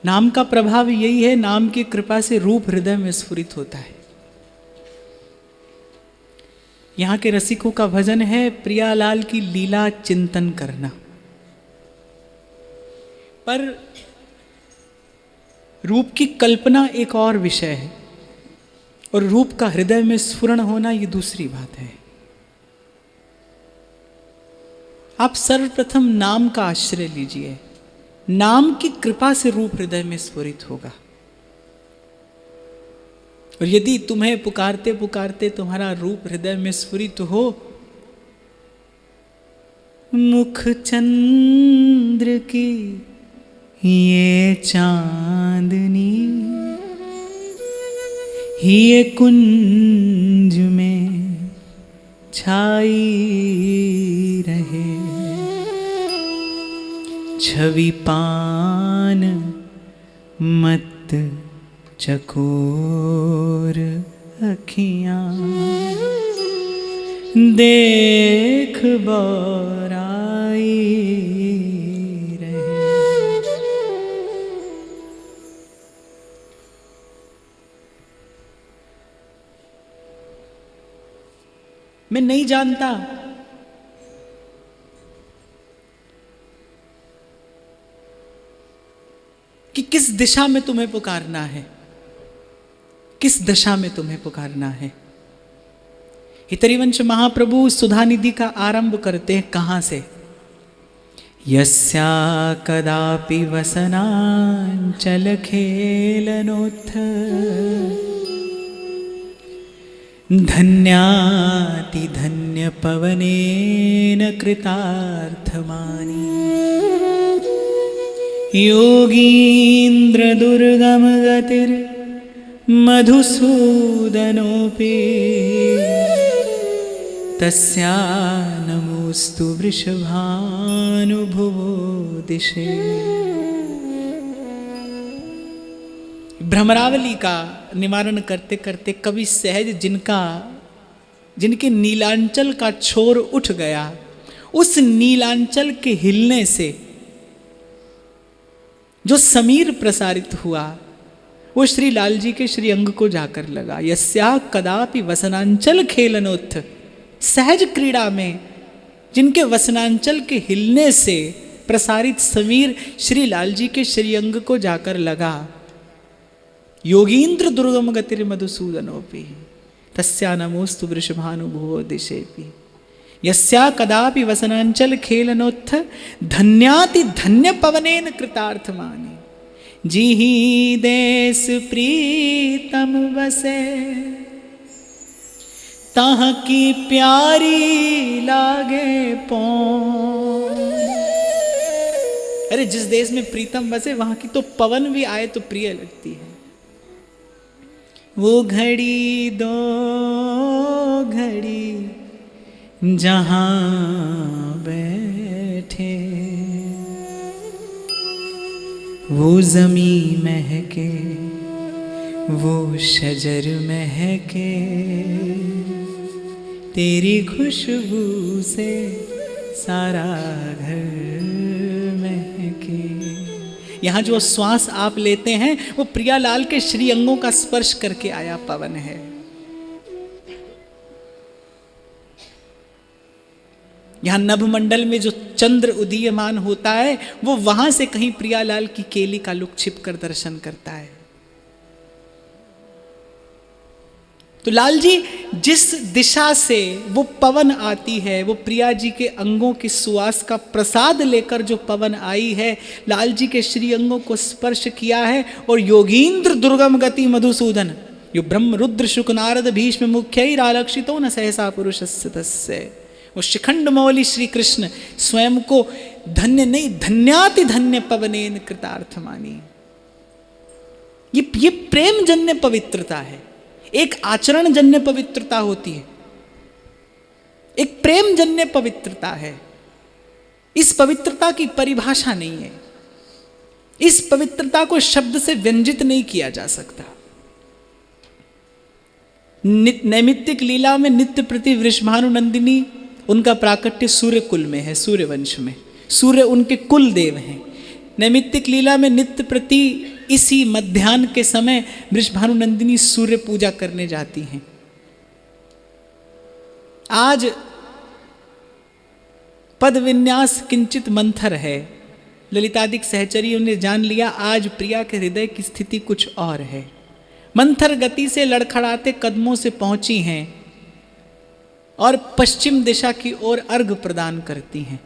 नाम का प्रभाव यही है, नाम की कृपा से रूप हृदय में स्फुरित होता है। यहाँ के रसिकों का भजन है, प्रियालाल की लीला चिंतन करना। पर रूप की कल्पना एक और विषय है, और रूप का हृदय में स्फुरण होना ये दूसरी बात है। आप सर्वप्रथम नाम का आश्रय लीजिए, नाम की कृपा से रूप हृदय में स्फुरित होगा। और यदि तुम्हें पुकारते पुकारते तुम्हारा रूप हृदय में स्फुरित हो, मुख चंद्र की ये चांदनी ये कुंज में छाई रहे, छवि पान मत चकोर अखियां, देख बौराई रहे। मैं नहीं जानता कि किस दिशा में तुम्हें पुकारना है, किस दशा में तुम्हें पुकारना है। हितरिवंश महाप्रभु सुधानिधि का आरंभ करते हैं कहां से? यस्या कदापि वसनांचल खेलनोत्थ, धन्याति धन्य पवनेन कृतार्थमानि, योगीन्द्र दुर्गम गतिर मधुसूदनोऽपि, तस्या नमोस्तु वृषभानुभुवो दिशे। भ्रमरावली का निवारण करते करते कवि सहज जिनके नीलांचल का छोर उठ गया, उस नीलांचल के हिलने से जो समीर प्रसारित हुआ वो श्री लाल जी के श्री अंग को जाकर लगा। यस्या कदापि वसनांचल खेलनोत्थ, सहज क्रीड़ा में जिनके वसनांचल के हिलने से प्रसारित समीर श्री लाल जी के श्री अंग को जाकर लगा। योगीन्द्र दुर्गम गतिर मधुसूदनोपि, तस्या नमोस्तु वृषभानुभुवो दिशेपि। यस्या कदापि वसनांचल खेलनोत्थ, धन्याति धन्य पवनेन कृतार्थमानि, जिहि देश प्रीतम बसे, तहाँ की प्यारी लागे पौन। अरे जिस देश में प्रीतम बसे वहां की तो पवन भी आए तो प्रिय लगती है। वो घड़ी दो घड़ी जहां बैठे, वो जमी महके वो शजर महके, तेरी खुशबू से सारा घर महके। यहाँ जो श्वास आप लेते हैं वो प्रियालाल के श्री अंगों का स्पर्श करके आया पवन है। यहाँ नभमंडल में जो चंद्र उदीयमान होता है वो वहां से कहीं प्रियालाल की केली का लुक छिपकर दर्शन करता है। तो लाल जी जिस दिशा से वो पवन आती है, वो प्रिया जी के अंगों की सुवास का प्रसाद लेकर जो पवन आई है, लाल जी के श्री अंगों को स्पर्श किया है। और योगीन्द्र दुर्गम गति मधुसूदन, यो ब्रह्म रुद्र शुक नारद भीष्म मुख्यैरालक्षितो न सहसा पुरुषस्य तस्य, वो शिखंड मौली श्री कृष्ण स्वयं को धन्य नहीं धन्याति धन्य पवनेन कृतार्थमानि। ये प्रेम जन्य पवित्रता है, एक आचरण जन्य पवित्रता होती है, एक प्रेम जन्य पवित्रता है। इस पवित्रता की परिभाषा नहीं है, इस पवित्रता को शब्द से व्यंजित नहीं किया जा सकता। नैमित्तिक लीला में नित्य प्रति वृषभानु नंदिनी, उनका प्राकट्य सूर्य कुल में है, सूर्य वंश में, सूर्य उनके कुल देव हैं। नैमित्तिक लीला में नित्य प्रति इसी मध्याह्न के समय वृषभानु नंदिनी सूर्य पूजा करने जाती हैं। आज पद विन्यास किंचित मंथर है। ललितादिक सहचरियों ने जान लिया आज प्रिया के हृदय की स्थिति कुछ और है। मंथर गति से लड़खड़ाते कदमों से पहुंची हैं और पश्चिम दिशा की ओर अर्घ प्रदान करती हैं।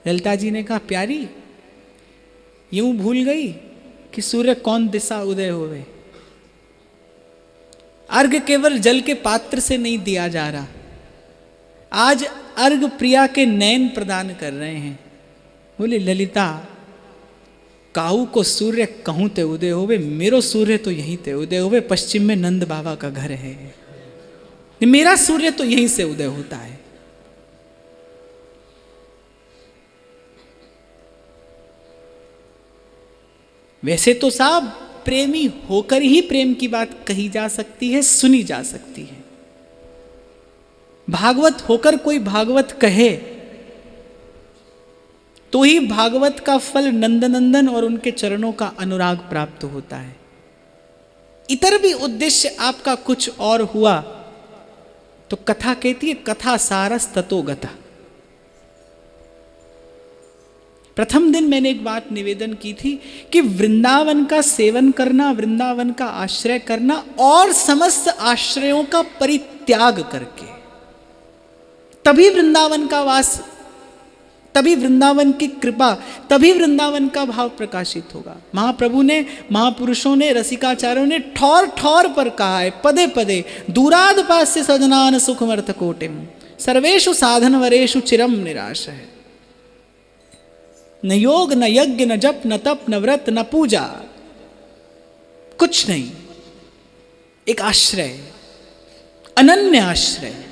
ललिता जी ने कहा, प्यारी यूं भूल गई कि सूर्य कौन दिशा उदय होवे। अर्घ केवल जल के पात्र से नहीं दिया जा रहा, आज अर्घ प्रिया के नयन प्रदान कर रहे हैं। बोले, ललिता काऊ को सूर्य कहूं ते उदय होवे, मेरो सूर्य तो यहीं ते उदय होवे। पश्चिम में नंद बाबा का घर है, मेरा सूर्य तो यहीं से उदय होता है। वैसे तो साहब प्रेमी होकर ही प्रेम की बात कही जा सकती है, सुनी जा सकती है। भागवत होकर कोई भागवत कहे तो ही भागवत का फल नंदनंदन और उनके चरणों का अनुराग प्राप्त होता है। इतर भी उद्देश्य आपका कुछ और हुआ तो कथा कहती है, कथा सारस ततो गता। प्रथम दिन मैंने एक बात निवेदन की थी कि वृंदावन का सेवन करना, वृंदावन का आश्रय करना और समस्त आश्रयों का परित्याग करके तभी वृंदावन का वास, तभी वृंदावन की कृपा, तभी वृंदावन का भाव प्रकाशित होगा। महाप्रभु ने, महापुरुषों ने, रसिकाचार्यों ने ठौर ठौर पर कहा है, पदे पदे, दूराद पास्य सजनान सुखमर्थ कोटिम सर्वेषु साधन वरेषु चिरम निराश है। न योग, न यज्ञ, न जप, न तप, न व्रत, न पूजा, कुछ नहीं, एक आश्रय, अनन्य आश्रय,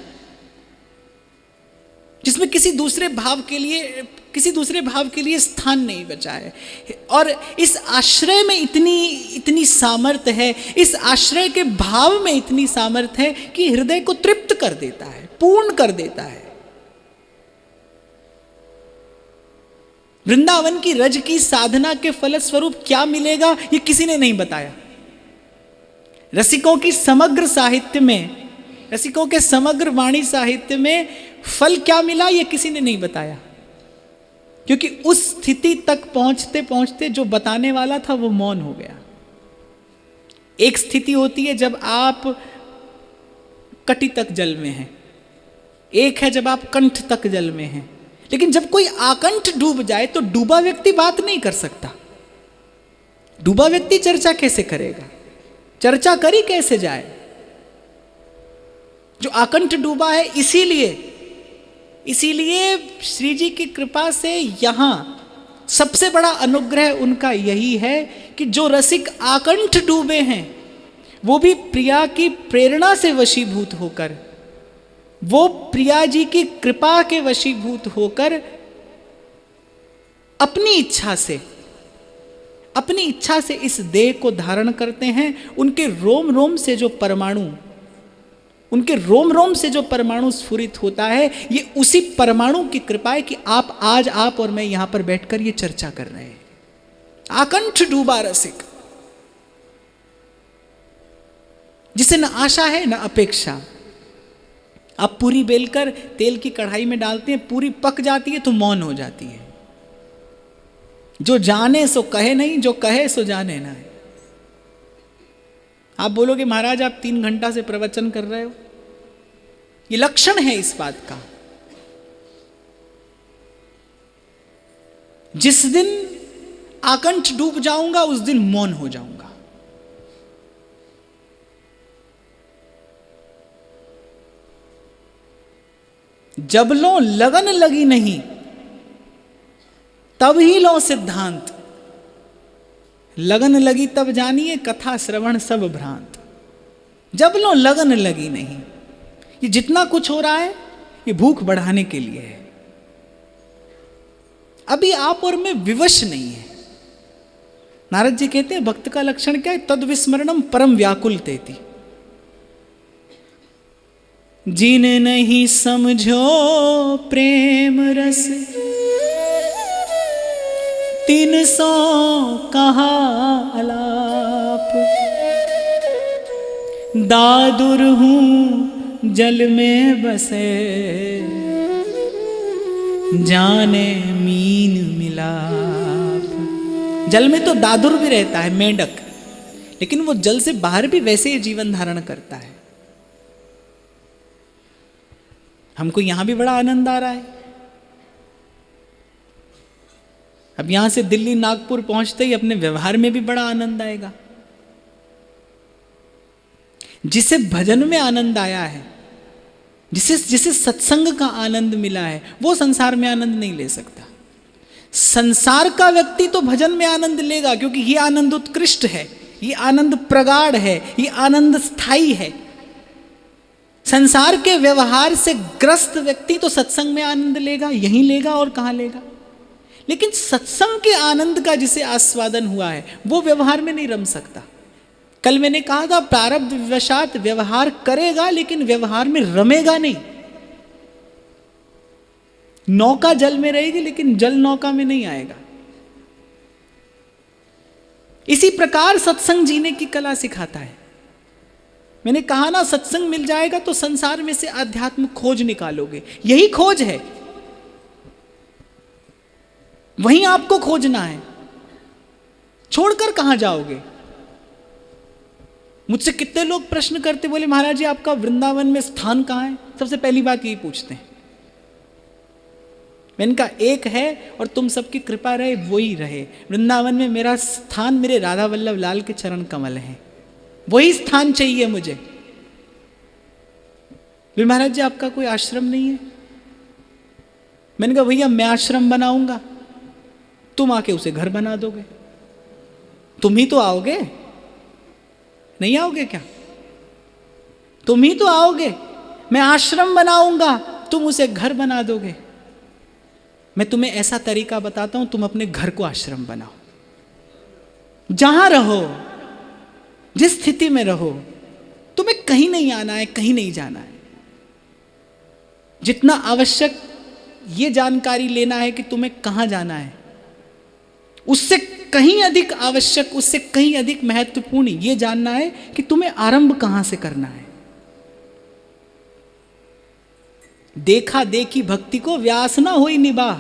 जिसमें किसी दूसरे भाव के लिए स्थान नहीं बचा है। और इस आश्रय में इतनी सामर्थ्य है, इस आश्रय के भाव में इतनी सामर्थ्य है कि हृदय को तृप्त कर देता है, पूर्ण कर देता है। वृंदावन की रज की साधना के फलस्वरूप क्या मिलेगा ये किसी ने नहीं बताया। रसिकों की समग्र साहित्य में, रसिकों के समग्र वाणी साहित्य में फल क्या मिला ये किसी ने नहीं बताया, क्योंकि उस स्थिति तक पहुंचते पहुंचते जो बताने वाला था वो मौन हो गया। एक स्थिति होती है जब आप कटी तक जल में हैं, एक है जब आप कंठ तक जल में हैं। लेकिन जब कोई आकंठ डूब जाए तो डूबा व्यक्ति बात नहीं कर सकता। डूबा व्यक्ति चर्चा कैसे करेगा, चर्चा करी कैसे जाए। जो आकंठ डूबा है, इसीलिए श्री जी की कृपा से यहां सबसे बड़ा अनुग्रह उनका यही है कि जो रसिक आकंठ डूबे हैं वो भी प्रिया की प्रेरणा से वशीभूत होकर, वो प्रिया जी की कृपा के वशीभूत होकर अपनी इच्छा से इस देह को धारण करते हैं। उनके रोम रोम से जो परमाणु स्फुरित होता है, ये उसी परमाणु की कृपा है कि आप और मैं यहां पर बैठकर ये चर्चा कर रहे हैं। आकंठ डूबा रसिक, जिसे न आशा है न अपेक्षा। आप पूरी बेलकर तेल की कढ़ाई में डालते हैं, पूरी पक जाती है तो मौन हो जाती है। जो जाने सो कहे नहीं, जो कहे सो जाने ना। आप बोलोगे महाराज आप 3 घंटा से प्रवचन कर रहे हो, ये लक्षण है इस बात का। जिस दिन आकंठ डूब जाऊंगा उस दिन मौन हो जाऊंगा। जब लो लगन लगी नहीं तब ही लो सिद्धांत, लगन लगी तब जानिए कथा श्रवण सब भ्रांत। जब लो लगन लगी नहीं, ये जितना कुछ हो रहा है ये भूख बढ़ाने के लिए है। अभी आप और मैं विवश नहीं है। नारद जी कहते हैं भक्त का लक्षण क्या है, तद विस्मरणम परम व्याकुल तेति। जिन नहीं समझो प्रेम रस 300 कहा अलाप, दादुर हूँ जल में बसे, जाने मीन मिलाप। जल में तो दादुर भी रहता है, मेंढक, लेकिन वो जल से बाहर भी वैसे ही जीवन धारण करता है। हमको यहां भी बड़ा आनंद आ रहा है। अब यहां से दिल्ली नागपुर पहुंचते ही अपने व्यवहार में भी बड़ा आनंद आएगा। जिसे भजन में आनंद आया है, जिसे सत्संग का आनंद मिला है, वो संसार में आनंद नहीं ले सकता। संसार का व्यक्ति तो भजन में आनंद लेगा, क्योंकि ये आनंद उत्कृष्ट है, ये आनंद प्रगाढ़ है, ये आनंद स्थायी है। संसार के व्यवहार से ग्रस्त व्यक्ति तो सत्संग में आनंद लेगा, यहीं लेगा और कहां लेगा। लेकिन सत्संग के आनंद का जिसे आस्वादन हुआ है, वो व्यवहार में नहीं रम सकता। कल मैंने कहा था, प्रारब्ध विवशात व्यवहार करेगा, लेकिन व्यवहार में रमेगा नहीं। नौका जल में रहेगी, लेकिन जल नौका में नहीं आएगा। इसी प्रकार सत्संग जीने की कला सिखाता है। मैंने कहा ना, सत्संग मिल जाएगा तो संसार में से आध्यात्म खोज निकालोगे। यही खोज है, वहीं आपको खोजना है। छोड़कर कहां जाओगे? मुझसे कितने लोग प्रश्न करते, बोले महाराज जी आपका वृंदावन में स्थान कहां है? सबसे पहली बात यही पूछते हैं। मैंने कहा एक है, और तुम सबकी कृपा रहे वो ही रहे। वृंदावन में मेरा स्थान मेरे राधा वल्लभ लाल के चरण कमल हैं, वही स्थान चाहिए मुझे। फिर महाराज जी आपका कोई आश्रम नहीं है? मैंने कहा भैया मैं आश्रम बनाऊंगा, तुम आके उसे घर बना दोगे। तुम ही तो आओगे, नहीं आओगे क्या? तुम ही तो आओगे। मैं आश्रम बनाऊंगा, तुम उसे घर बना दोगे। मैं तुम्हें ऐसा तरीका बताता हूं, तुम अपने घर को आश्रम बनाओ। जहां रहो, जिस स्थिति में रहो, तुम्हें कहीं नहीं आना है, कहीं नहीं जाना है। जितना आवश्यक ये जानकारी लेना है कि तुम्हें कहां जाना है, उससे कहीं अधिक आवश्यक, उससे कहीं अधिक महत्वपूर्ण ये जानना है कि तुम्हें आरंभ कहां से करना है। देखा देखी भक्ति को व्यास ना होई निभा,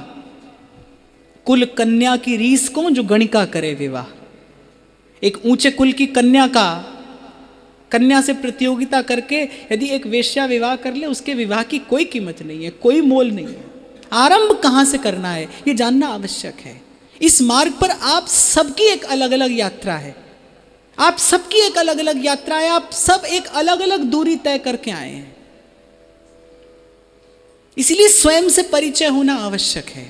कुल कन्या की रीस को जो गणिका करे विवाह। एक ऊंचे कुल की कन्या से प्रतियोगिता करके यदि एक वेश्या विवाह कर ले, उसके विवाह की कोई कीमत नहीं है, कोई मोल नहीं है। आरंभ कहां से करना है ये जानना आवश्यक है। इस मार्ग पर आप सबकी एक अलग अलग यात्रा है, आप सबकी एक अलग अलग यात्रा है, आप सब एक अलग अलग दूरी तय करके आए हैं। इसीलिए स्वयं से परिचय होना आवश्यक है।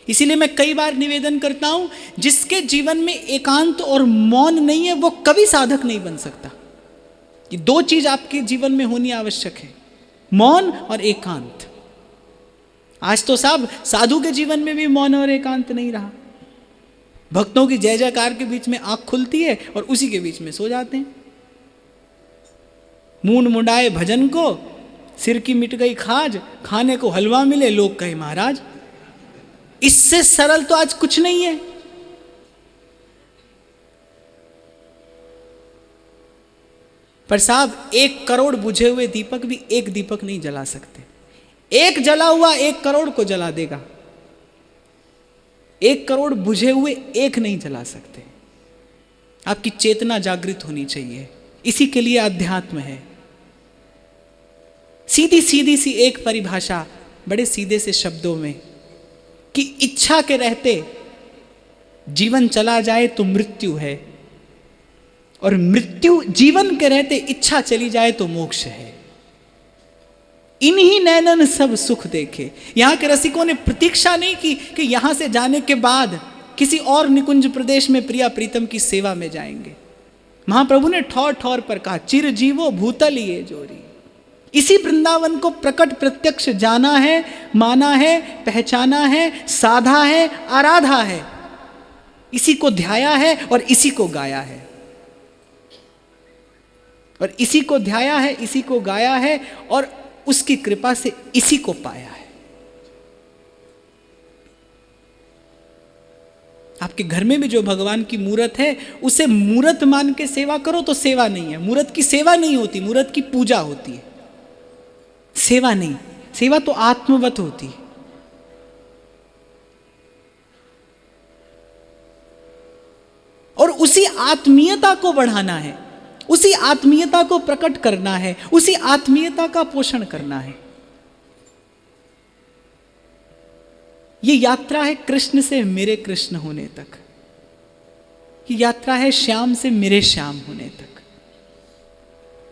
इसीलिए मैं कई बार निवेदन करता हूं, जिसके जीवन में एकांत और मौन नहीं है वो कभी साधक नहीं बन सकता। ये दो चीज आपके जीवन में होनी आवश्यक है, मौन और एकांत। आज तो साहब साधु के जीवन में भी मौन और एकांत नहीं रहा। भक्तों की जय जयकार के बीच में आंख खुलती है और उसी के बीच में सो जाते हैं। मूंड मुंडाए भजन को, सिर की मिट गई खाज, खाने को हलवा मिले लोग कहे महाराज। इससे सरल तो आज कुछ नहीं है। पर साहब 1 करोड़ बुझे हुए दीपक भी एक दीपक नहीं जला सकते। एक जला हुआ 1 करोड़ को जला देगा, 1 करोड़ बुझे हुए एक नहीं जला सकते। आपकी चेतना जागृत होनी चाहिए। इसी के लिए अध्यात्म है। सीधी सीधी सी एक परिभाषा बड़े सीधे से शब्दों में, कि इच्छा के रहते जीवन चला जाए तो मृत्यु है, और मृत्यु जीवन के रहते इच्छा चली जाए तो मोक्ष है। इन्हीं नैनन सब सुख देखे। यहां के रसिकों ने प्रतीक्षा नहीं की कि यहां से जाने के बाद किसी और निकुंज प्रदेश में प्रिया प्रीतम की सेवा में जाएंगे। महाप्रभु ने ठौर ठौर पर कहा, चिर जीवो भूतल ये जोरी। इसी वृंदावन को प्रकट प्रत्यक्ष जाना है, माना है, पहचाना है, साधा है, आराधा है। इसी को ध्याया है और इसी को गाया है, और इसी को ध्याया है, इसी को गाया है, और उसकी कृपा से इसी को पाया है। आपके घर में भी जो भगवान की मूर्त है उसे मूर्त मान के सेवा करो तो सेवा नहीं है। मूर्त की सेवा नहीं होती, मूर्त की पूजा होती है, सेवा नहीं। सेवा तो आत्मवत होती है। और उसी आत्मीयता को बढ़ाना है, उसी आत्मीयता को प्रकट करना है, उसी आत्मीयता का पोषण करना है। ये यात्रा है कृष्ण से मेरे कृष्ण होने तक, ये यात्रा है श्याम से मेरे श्याम होने तक।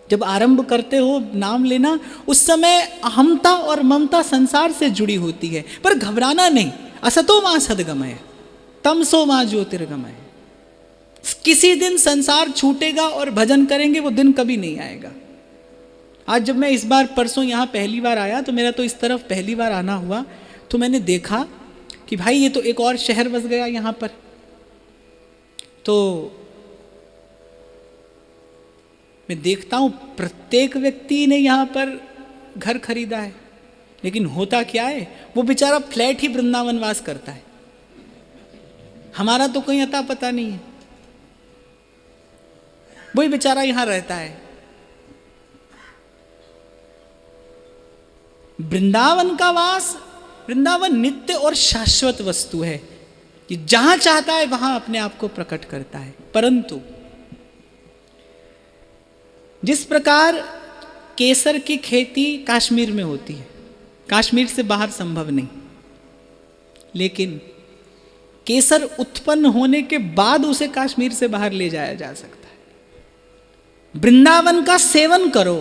जब आरंभ करते हो नाम लेना, उस समय अहमता और ममता संसार से जुड़ी होती है, पर घबराना नहीं। असतो मां सद्गमय तमसो मां ज्योतिर्गमय। किसी दिन संसार छूटेगा और भजन करेंगे, वो दिन कभी नहीं आएगा। आज जब मैं इस बार परसों यहाँ पहली बार आया, तो मेरा तो इस तरफ पहली बार आना हुआ, तो मैंने देखा कि भाई ये तो एक और शहर बस गया यहाँ पर। तो मैं देखता हूँ प्रत्येक व्यक्ति ने यहाँ पर घर खरीदा है, लेकिन होता क्या है, वो बेचारा फ्लैट ही वृंदावन वास करता है। हमारा तो कोई अता पता नहीं है, वही बेचारा यहाँ रहता है। वृंदावन का वास, वृंदावन नित्य और शाश्वत वस्तु है कि जहां चाहता है वहां अपने आप को प्रकट करता है। परंतु जिस प्रकार केसर की खेती कश्मीर में होती है, कश्मीर से बाहर संभव नहीं, लेकिन केसर उत्पन्न होने के बाद उसे कश्मीर से बाहर ले जाया जा सकता है। वृंदावन का सेवन करो,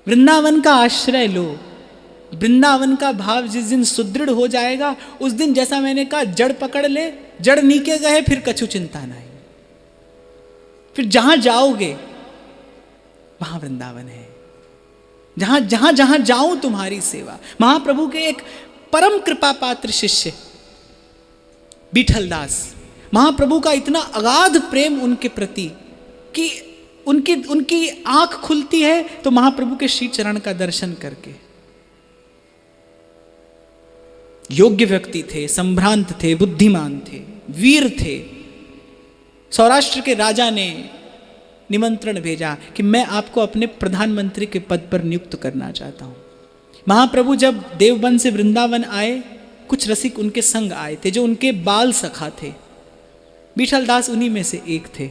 वृंदावन का आश्रय लो। वृंदावन का भाव जिस दिन सुदृढ़ हो जाएगा, उस दिन जैसा मैंने कहा, जड़ पकड़ ले, जड़ नीके गए फिर कछु चिंता नहीं। फिर जहां जाओगे वहां वृंदावन है। जहां जहां जहां जाऊं तुम्हारी सेवा। महाप्रभु के एक परम कृपा पात्र शिष्य विठल दास, महाप्रभु का इतना अगाध प्रेम उनके प्रति कि उनकी आंख खुलती है तो महाप्रभु के श्री चरण का दर्शन करके। योग्य व्यक्ति थे, संभ्रांत थे, बुद्धिमान थे, वीर थे। सौराष्ट्र के राजा ने निमंत्रण भेजा कि मैं आपको अपने प्रधानमंत्री के पद पर नियुक्त करना चाहता हूं। महाप्रभु जब देवबन से वृंदावन आए, कुछ रसिक उनके संग आए थे जो उनके बाल सखा थे। विठल दास उन्हीं में से एक थे।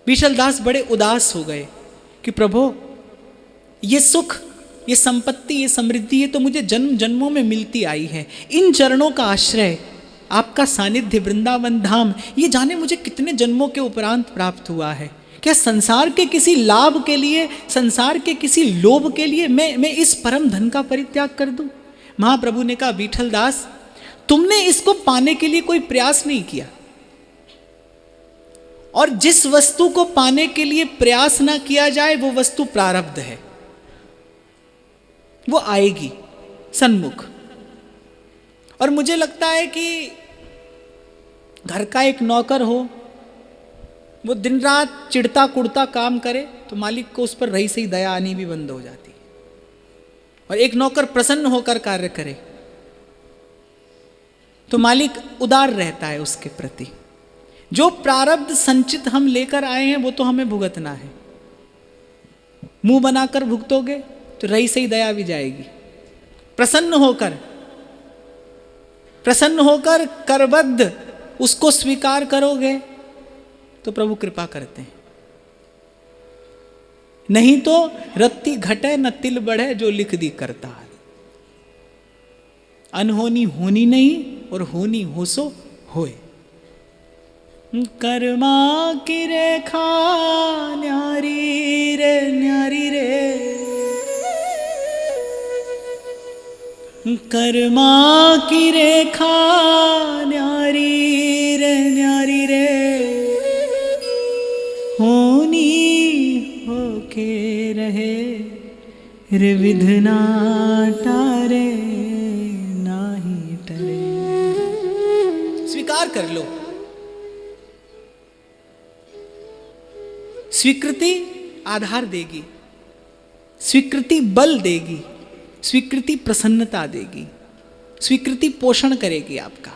विठल दास बड़े उदास हो गए कि प्रभु, ये सुख, ये संपत्ति, ये समृद्धि, ये तो मुझे जन्म जन्मों में मिलती आई है। इन चरणों का आश्रय, आपका सानिध्य, वृंदावन धाम, ये जाने मुझे कितने जन्मों के उपरांत प्राप्त हुआ है। क्या संसार के किसी लाभ के लिए, संसार के किसी लोभ के लिए मैं इस परम धन का परित्याग कर दूं? महाप्रभु ने कहा, विठल दास, तुमने इसको पाने के लिए कोई प्रयास नहीं किया, और जिस वस्तु को पाने के लिए प्रयास ना किया जाए वो वस्तु प्रारब्ध है, वो आएगी सन्मुख। और मुझे लगता है कि घर का एक नौकर हो, वो दिन रात चिढ़ता कुड़ता काम करे तो मालिक को उस पर रही से ही दया आनी भी बंद हो जाती है। और एक नौकर प्रसन्न होकर कार्य करे तो मालिक उदार रहता है उसके प्रति। जो प्रारब्ध संचित हम लेकर आए हैं वो तो हमें भुगतना है। मुंह बनाकर भुगतोगे तो रही से ही दया भी जाएगी। प्रसन्न होकर करबद्ध उसको स्वीकार करोगे तो प्रभु कृपा करते हैं। नहीं तो रत्ती घटे न तिल बढ़े, जो लिख दी करतार। अनहोनी होनी नहीं और होनी हो सो होए। कर्मा की रेखा न्यारी रे, न्यारी रे, कर्मा की रेखा न्यारी रे, न्यारी रे, होनी होके रहे रे, विधना टारे नाही टरे। स्वीकार कर लो। स्वीकृति आधार देगी, स्वीकृति बल देगी, स्वीकृति प्रसन्नता देगी, स्वीकृति पोषण करेगी आपका।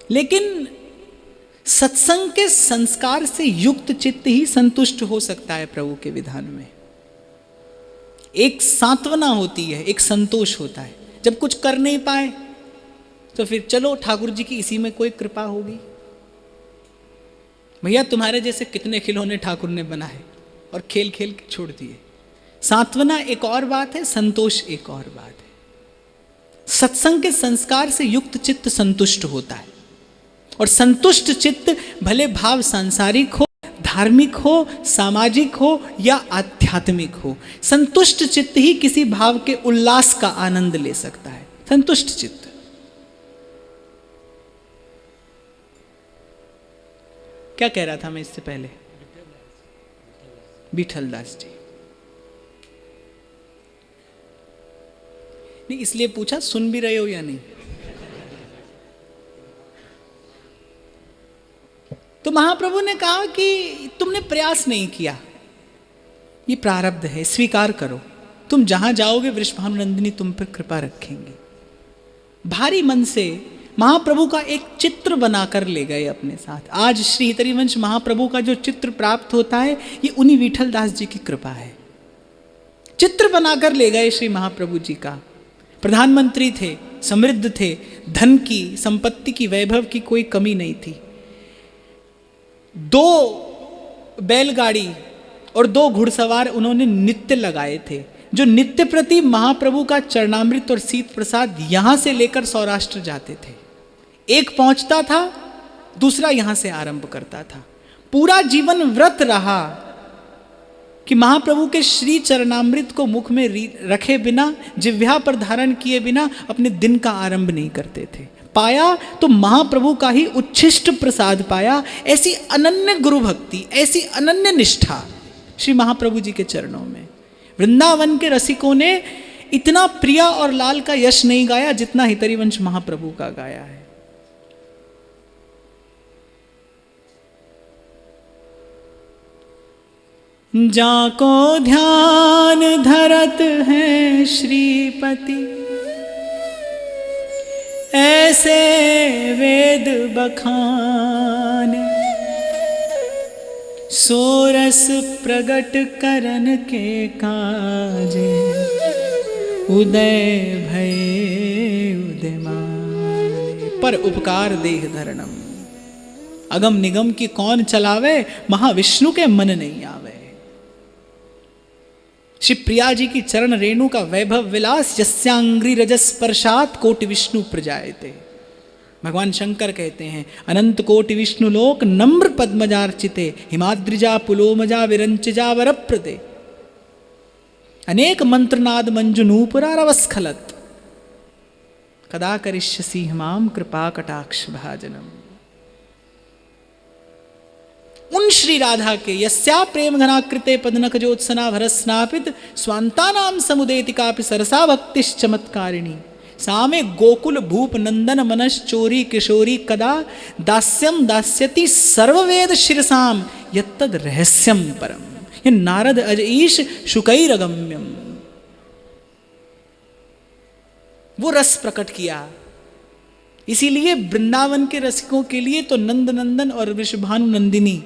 लेकिन सत्संग के संस्कार से युक्त चित्त ही संतुष्ट हो सकता है प्रभु के विधान में। एक सांत्वना होती है, एक संतोष होता है। जब कुछ कर नहीं पाए तो फिर चलो ठाकुर जी की इसी में कोई कृपा होगी। भैया तुम्हारे जैसे कितने खिलौने ठाकुर ने बनाए और खेल खेल के छोड़ दिए। सांत्वना एक और बात है, संतोष एक और बात है। सत्संग के संस्कार से युक्त चित्त संतुष्ट होता है, और संतुष्ट चित्त भले भाव सांसारिक हो, धार्मिक हो, सामाजिक हो या आध्यात्मिक हो, संतुष्ट चित्त ही किसी भाव के उल्लास का आनंद ले सकता है। संतुष्ट चित्त। क्या कह रहा था मैं इससे पहले? विठल दास जी। नहीं, इसलिए पूछा सुन भी रहे हो या नहीं। तो महाप्रभु ने कहा कि तुमने प्रयास नहीं किया, ये प्रारब्ध है, स्वीकार करो। तुम जहां जाओगे वृषभानुनंदिनी तुम पर कृपा रखेंगे। भारी मन से महाप्रभु का एक चित्र बनाकर ले गए अपने साथ। आज श्री हितरिवंश महाप्रभु का जो चित्र प्राप्त होता है ये उन्हीं विठल दास जी की कृपा है। चित्र बनाकर ले गए श्री महाप्रभु जी का। प्रधानमंत्री थे, समृद्ध थे, धन की, संपत्ति की, वैभव की कोई कमी नहीं थी। 2 बैलगाड़ी और 2 घुड़सवार उन्होंने नित्य लगाए थे, जो नित्य प्रति महाप्रभु का चरणामृत और शीत प्रसाद यहां से लेकर सौराष्ट्र जाते थे। एक पहुंचता था, दूसरा यहां से आरंभ करता था। पूरा जीवन व्रत रहा कि महाप्रभु के श्री चरणामृत को मुख में रखे बिना, जिह्वा पर धारण किए बिना अपने दिन का आरंभ नहीं करते थे। पाया तो महाप्रभु का ही उच्छिष्ट प्रसाद पाया। ऐसी अनन्य गुरु भक्ति, ऐसी अनन्य निष्ठा श्री महाप्रभु जी के चरणों में। वृंदावन के रसिकों ने इतना प्रिया और लाल का यश नहीं गाया जितना हितरिवंश महाप्रभु का गाया है। जाको ध्यान धरत है श्रीपति, ऐसे वेद बखान, सोरस प्रगट करन के काजे, उदय भय उदयमान। पर उपकार देह धरणम, अगम निगम की कौन चलावे, महाविष्णु के मन नहीं आवे। श्री प्रिया जी की चरण रेणु का वैभव विलास, यस्यांग्री रजस स्पर्शात कोटि विष्णु प्रजायते। भगवान शंकर कहते हैं, अनंत कोटि विष्णु लोक नम्र पद्मजार्चिते, हिमाद्रिजा पुलोमजा विरंचजा वरप्रदे, अनेक मंत्रनाद मंजु नूपुरारवस्खलत, कदा करिष्यसि माम कृपा कटाक्ष भाजनम। उन श्री राधा के यस्या प्रेम घनाकृते पदनक ज्योत्सना भरस्नापित, स्वांतानाम समुदेतिकापि सरसा भक्तिश्च चमत्कारिणी, सामे गोकुल भूप नंदन मनस चोरी किशोरी, कदा दास्यम दास्यति सर्ववेद शिरसाम, यत्तद रहस्यम परम। ये नारद अजईश शुकैरगम्यम, वो रस प्रकट किया। इसीलिए वृंदावन के रसिकों के लिए तो नंद नंदन और वृषभानु नंदिनी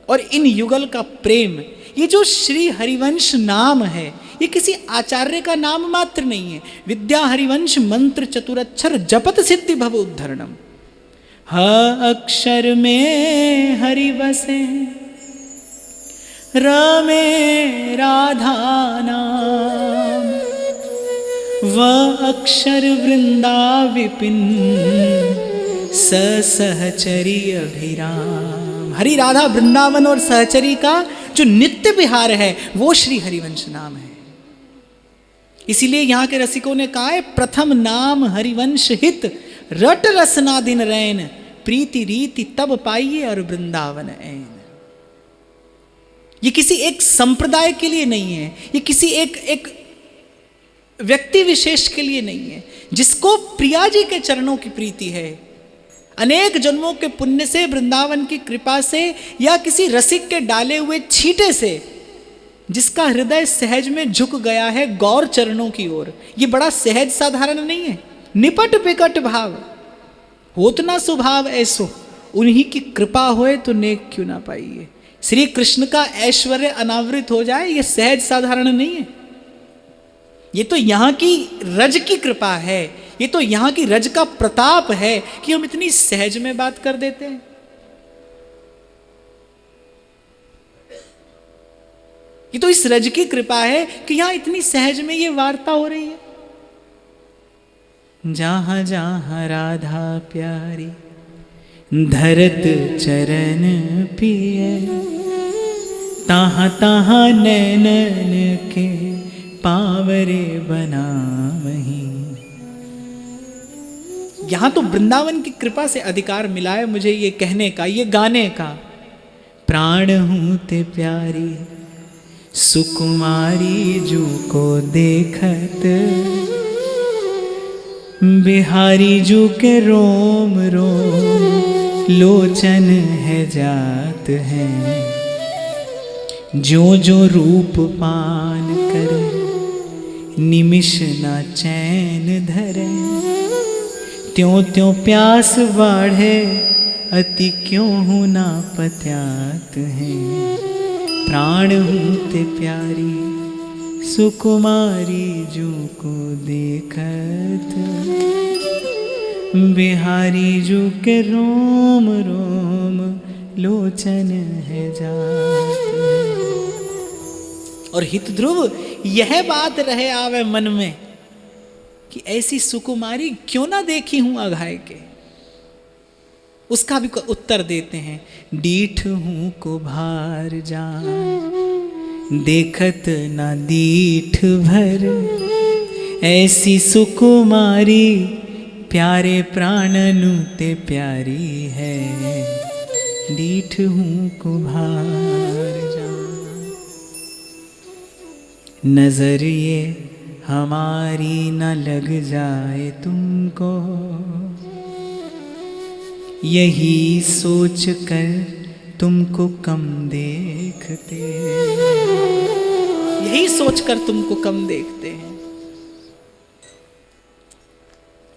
और इन युगल का प्रेम, ये जो श्री हरिवंश नाम है, ये किसी आचार्य का नाम मात्र नहीं है। विद्या हरिवंश मंत्र चतुरक्षर जपत सिद्धि भव उद्धरणम। ह अक्षर में हरि बसे, र में राधा नाम, व अक्षर वृंदा विपिन, स सहचरी अभिराम। हरि राधा वृंदावन और सहचरी का जो नित्य विहार है वो श्री हरिवंश नाम है। इसीलिए यहाँ के रसिकों ने कहा है, प्रथम नाम हरिवंश हित, रट रसना दिन रैन, प्रीति रीति तब पाइए और वृंदावन ऐन। ये किसी एक संप्रदाय के लिए नहीं है, ये किसी एक व्यक्ति विशेष के लिए नहीं है। जिसको प्रिया जी के चरणों की प्रीति है, अनेक जन्मों के पुण्य से, वृंदावन की कृपा से, या किसी रसिक के डाले हुए छींटे से, जिसका हृदय सहज में झुक गया है गौर चरणों की ओर, ये बड़ा सहज साधारण नहीं है, निपट विकट भाव। होत ना स्वभाव ऐसो, उन्हीं की कृपा होए तो नेक क्यों ना पाइए। श्री कृष्ण का ऐश्वर्य अनावृत हो जाए, ये सहज साधारण नहीं है। ये तो यहाँ की रज की कृपा है, ये तो यहाँ की रज का प्रताप है कि हम इतनी सहज में बात कर देते हैं। ये तो इस रज की कृपा है कि यहां इतनी सहज में ये वार्ता हो रही है। जहां जहां राधा प्यारी धरत चरण पिए, तहां तहां नैनन के पावरे बनावहीं। यहां तो वृंदावन की कृपा से अधिकार मिला है मुझे ये कहने का, ये गाने का। प्राण हूं ते प्यारी सुकुमारी जू को देखत, बिहारी जू के रोम रोम लोचन है जात है। जो जो रूप पान करे निमिष ना चैन धरे, त्यों त्यों प्यास बाढ़े अति क्यों हूँ ना पत्यात है। प्राण हूँ ते प्यारी सुकुमारी जू को देखत, बिहारी जू के रोम रोम लोचन है जात। और हित ध्रुव यह बात रहे आवे मन में कि ऐसी सुकुमारी क्यों ना देखी हूं अघाय के। उसका भी उत्तर देते हैं, डीठ हूं को भार जान देखत ना दीठ भर, ऐसी सुकुमारी प्यारे प्राणनु ते प्यारी है। डीठ हूं को भार जान, नजर ये हमारी न लग जाए तुमको, यही सोच कर तुमको कम देखते, यही सोचकर तुमको कम देखते हैं।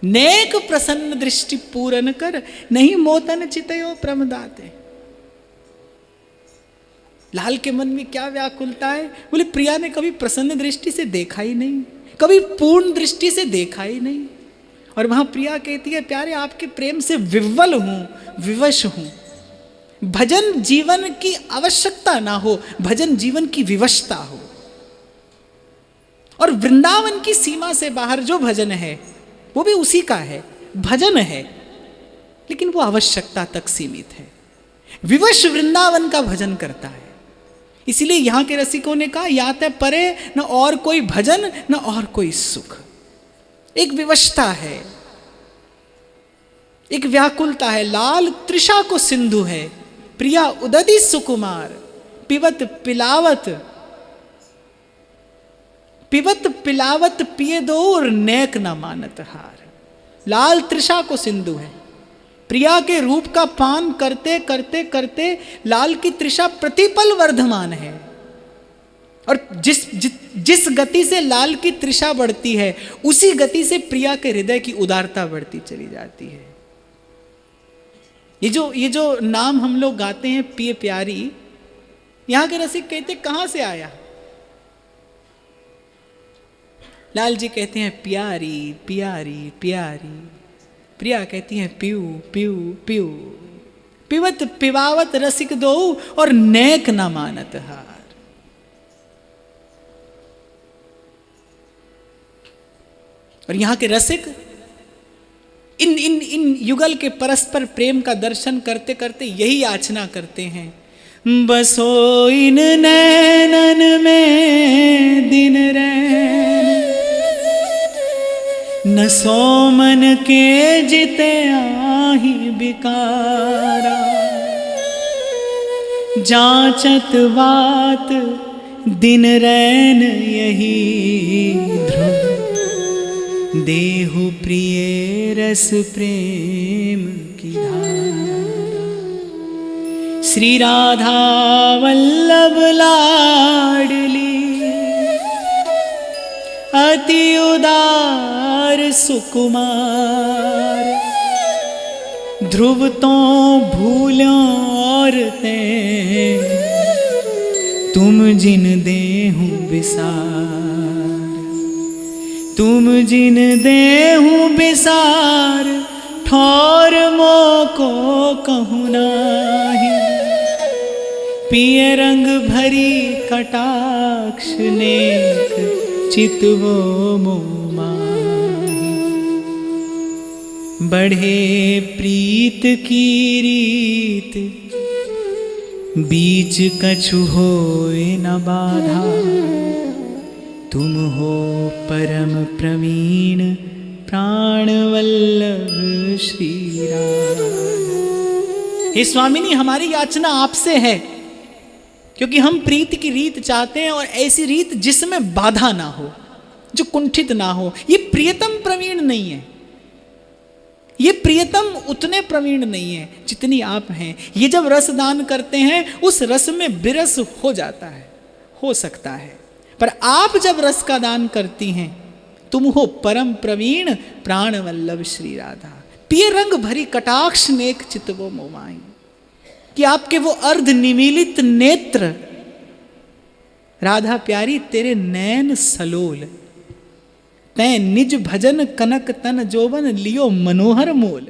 नेक प्रसन्न दृष्टि पूरन कर, नहीं मोतन चितयो प्रमदाते। लाल के मन में क्या व्याकुलता है, बोले प्रिया ने कभी प्रसन्न दृष्टि से देखा ही नहीं, कभी पूर्ण दृष्टि से देखा ही नहीं। और वहां प्रिया कहती है, प्यारे आपके प्रेम से विव्वल हूं, विवश हूं। भजन जीवन की आवश्यकता ना हो, भजन जीवन की विवशता हो। और वृंदावन की सीमा से बाहर जो भजन है वो भी उसी का है, भजन है, लेकिन वो आवश्यकता तक सीमित है। विवश वृंदावन का भजन करता है। इसीलिए यहां के रसिकों ने कहा, या ते परे न और कोई भजन न और कोई सुख। एक विवशता है, एक व्याकुलता है। लाल तृषा को सिंधु है, प्रिया उदधि सुकुमार, पिबत पिलावत पिबत पिलावत पिए दो और नेक न मानत हार। लाल तृषा को सिंधु है, प्रिया के रूप का पान करते करते करते लाल की तृषा प्रतिपल वर्धमान है। और जिस गति से लाल की तृषा बढ़ती है, उसी गति से प्रिया के हृदय की उदारता बढ़ती चली जाती है। ये जो नाम हम लोग गाते हैं, पिए प्यारी, यहां के रसिक कहते कहां से आया। लाल जी कहते हैं प्यारी प्यारी प्यारी, प्रिया कहती हैं पीऊ पीऊ पीऊ। पिवत पिवावत रसिक दो और नेक न मानत हार। और यहां के रसिक इन युगल के परस्पर प्रेम का दर्शन करते करते यही याचना करते हैं, बसो इन नैनन में दिन रैन, न सोमन के जिते आही बिकारा। जांचत बात दिन रैन यही ध्रुव, देहु प्रिय रस प्रेम की धारा। श्री राधा वल्लभ लाडली, अति उदार सुकुमार। ध्रुव तो भूलों और ते तुम जिन देहु बिसार, तुम जिन देहु बिसार ठौर मोको कहूँ नाही। पिय रंग भरी कटाक्ष नेक चितवो मोमाही। बढ़े प्रीत की रीत बीच कछु होए न बाधा। तुम हो परम प्रवीण प्राण वल्लभ श्री राधा। हे स्वामिनी, हमारी याचना आपसे है, क्योंकि हम प्रीति की रीत चाहते हैं, और ऐसी रीत जिसमें बाधा ना हो, जो कुंठित ना हो। ये प्रियतम प्रवीण नहीं है, ये प्रियतम उतने प्रवीण नहीं है जितनी आप हैं। ये जब रस दान करते हैं उस रस में विरस हो जाता है, हो सकता है, पर आप जब रस का दान करती हैं, तुम हो परम प्रवीण प्राण वल्लभ श्री राधा। पिय रंग भरी कटाक्ष नेक चितवो मोमाही, कि आपके वो अर्ध निमीलित नेत्र, राधा प्यारी तेरे नैन सलोल, तैं निज भजन कनक तन जोवन लियो मनोहर मोल।